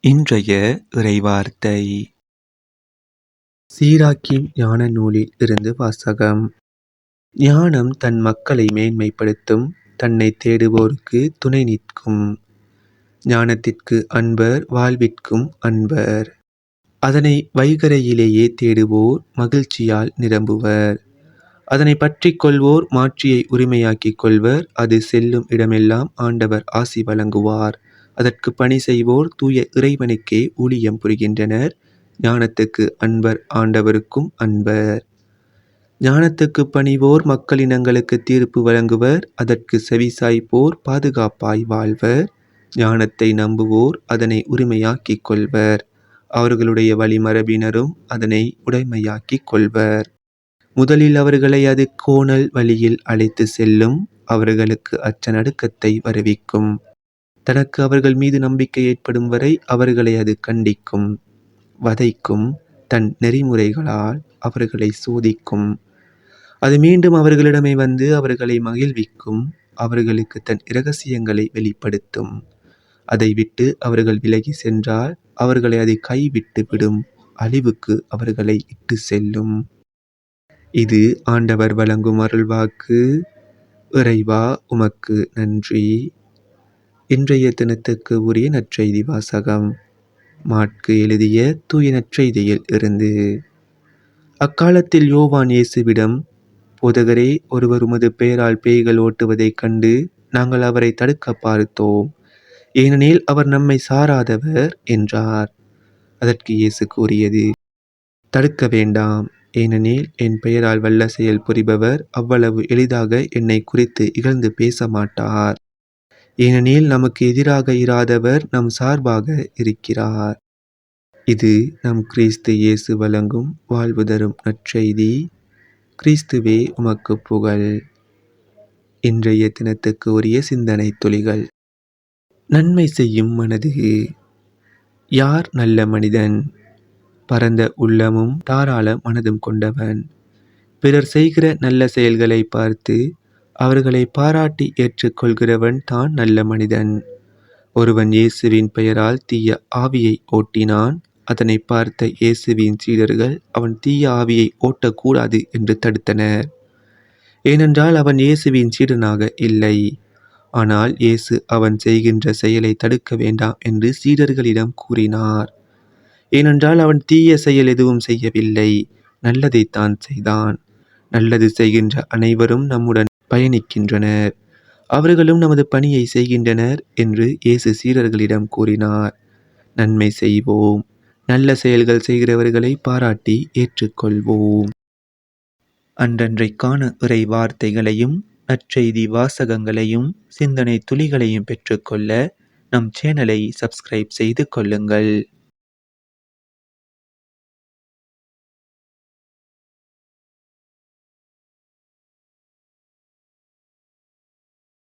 இன்றைய இறைவார்த்தை சீராக்கின் ஞான நூலில் இருந்து வாசகம். ஞானம் தன் மக்களை மேன்மைப்படுத்தும், தன்னை தேடுவோருக்கு துணை நிற்கும். ஞானத்திற்கு அன்பர் வாழ்விற்கும் அன்பர். அதனை வைகரையிலேயே தேடுவோர் மகிழ்ச்சியால் நிரம்புவர். அதனை பற்றிக் கொள்வோர் மாட்சியை உரிமையாக்கிக் கொள்வர். அது செல்லும் இடமெல்லாம் ஆண்டவர் ஆசி வழங்குவார். அதற்கு பணி செய்வோர் தூய இறைவனுக்கே ஊழியம் புரிகின்றனர். ஞானத்துக்கு அன்பர் ஆண்டவருக்கும் அன்பர். ஞானத்துக்கு பணிவோர் மக்களினங்களுக்கு தீர்ப்பு வழங்குவர். அதற்கு செவிசாய்ப்போர் பாதுகாப்பாய் வாழ்வர். ஞானத்தை நம்புவோர் அதனை உரிமையாக்கிக் கொள்வர். அவர்களுடைய வழிமரபினரும் அதனை உடைமையாக்கிக் கொள்வர். முதலில் அவர்களை அது கோணல் வழியில் அழைத்து செல்லும். அவர்களுக்கு அச்ச நடுக்கத்தை வருவிக்கும். தனக்கு அவர்கள் மீது நம்பிக்கை ஏற்படும் வரை அவர்களை அது கண்டிக்கும், வதைக்கும். தன் நெறிமுறைகளால் அவர்களை சோதிக்கும். அது மீண்டும் அவர்களிடமே வந்து அவர்களை மகிழ்விக்கும். அவர்களுக்கு தன் இரகசியங்களை வெளிப்படுத்தும். அதை விட்டு அவர்கள் விலகி சென்றால் அவர்களை அது கைவிட்டு விடும். அழிவுக்கு அவர்களை இட்டு செல்லும். இது ஆண்டவர் வழங்கும் அருள்வாக்கு. இறைவா, உமக்கு நன்றி. இன்றைய தினத்துக்கு உரிய நற்செய்தி வாசகம். மாற்கு எழுதிய தூய நற்செய்தியில் இருந்து. அக்காலத்தில் யோவான் இயேசுவிடம், போதகரே, ஒருவர் உமது பெயரால் பேய்கள் ஓட்டுவதைக் கண்டு நாங்கள் அவரை தடுக்க பார்த்தோம், ஏனெனில் அவர் நம்மை சாராதவர் என்றார். அதற்கு இயேசு கூறியது, தடுக்க வேண்டாம். ஏனெனில் என் பெயரால் வல்ல செயல் புரிபவர் அவ்வளவு எளிதாக என்னை குறித்து இகழ்ந்து பேச மாட்டார். ஏனெனில் நமக்கு எதிராக இராதவர் நம் சார்பாக இருக்கிறார். இது நம் கிறிஸ்து இயேசு வழங்கும் வாழ்வு தரும் நற்செய்தி. கிறிஸ்துவே உமக்கு புகழ். இன்றைய தினத்துக்கு உரிய சிந்தனை துளிகள். நன்மை செய்யும் மனது. யார் நல்ல மனிதன்? பரந்த உள்ளமும் தாராள மனதும் கொண்டவன். பிறர் செய்கிற நல்ல செயல்களை பார்த்து அவர்களை பாராட்டி ஏற்றுக்கொள்கிறவன் தான் நல்ல மனிதன். ஒருவன் இயேசுவின் பெயரால் தீய ஆவியை ஓட்டினான். அதனை பார்த்த இயேசுவின் சீடர்கள் அவன் தீய ஆவியை ஓட்டக்கூடாது என்று தடுத்தனர். ஏனென்றால் அவன் இயேசுவின் சீடனாக இல்லை. ஆனால் இயேசு அவன் செய்கின்ற செயலை தடுக்க வேண்டாம் என்று சீடர்களிடம் கூறினார். ஏனென்றால் அவன் தீய செயல் எதுவும் செய்யவில்லை, நல்லதைத்தான் செய்தான். நல்லது செய்கின்ற அனைவரும் நம்முடன் பயணிக்கின்றனர். அவர்களும் நமது பணியை செய்கின்றனர் என்று இயேசு சீடர்களிடம் கூறினார். நன்மை செய்வோம். நல்ல செயல்கள் செய்கிறவர்களை பாராட்டி ஏற்றுக்கொள்வோம். அன்றன்றைக்கான இறை வார்த்தைகளையும் நற்செய்தி வாசகங்களையும் சிந்தனை துளிகளையும் பெற்றுக்கொள்ள நம் சேனலை சப்ஸ்கிரைப் செய்து கொள்ளுங்கள்.